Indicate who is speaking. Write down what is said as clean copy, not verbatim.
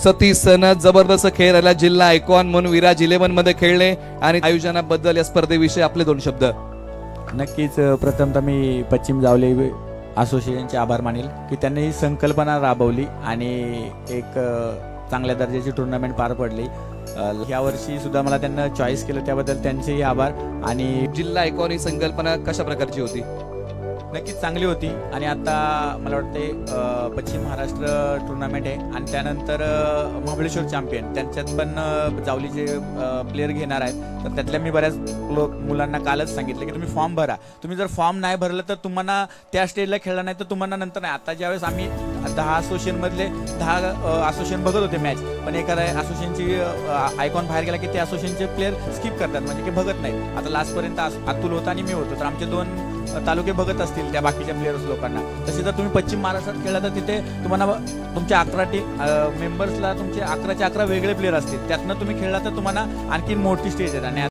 Speaker 1: सतीशनं जबरदस्त खेळ राहिला. जिल्हा आयकॉन म्हणून विराज 11 मध्ये खेळले आणि आयोजनाबद्दल या स्पर्धेविषयी आपले 2 शब्द.
Speaker 2: नक्कीच प्रथमतः मी पश्चिम जावली असोसिएशनचे आभार मानेल की त्यांनी ही संकल्पना राबवली आणि एक चांगल्या दर्जाची टुर्नामेंट पार पडली. ह्या वर्षी सुद्धा मला त्यांना चॉईस केलं त्याबद्दल त्यांचेही आभार. आणि
Speaker 1: जिल्हा आयकॉन ही संकल्पना कशा प्रकारची होती?
Speaker 2: नक्कीच चांगली होती आणि आता मला वाटते पश्चिम महाराष्ट्र टुर्नामेंट आहे आणि त्यानंतर महाबळेश्वर चॅम्पियन त्यांच्यात पण जावलीचे प्लेयर घेणार आहेत. तर त्यातल्या मी बऱ्याच मुलांना कालच सांगितलं की तुम्ही फॉर्म भरा. तुम्ही जर फॉर्म नाही भरलं तर तुम्हाला त्या स्टेजला खेळला नाही तर तुम्हाला नंतर नाही. आता ज्यावेळेस आम्ही 10 असोसिएशनमधले 10 असोसिएशन बघत होते मॅच, पण एखाद्या असोसिएशनची आयकॉन बाहेर गेला की त्या असोसिएशनचे प्लेयर स्किप करतात, म्हणजे की बघत नाही. आता लास्टपर्यंत अतुल होता आणि मी होतो, तर आमचे 2 तालुके बघत असतील त्या बाकीच्या प्लेयर्स लोकांना. तसे जर तुम्ही पश्चिम महाराष्ट्रात खेळला तर तिथे तुम्हाला तुमच्या 11 मेंबर्सला तुमचे 11चे 11 वेगळे प्लेयर असतील. त्यातनं तुम्ही खेळला तर तुम्हाला आणखी मोठी स्टेज आहे. आणि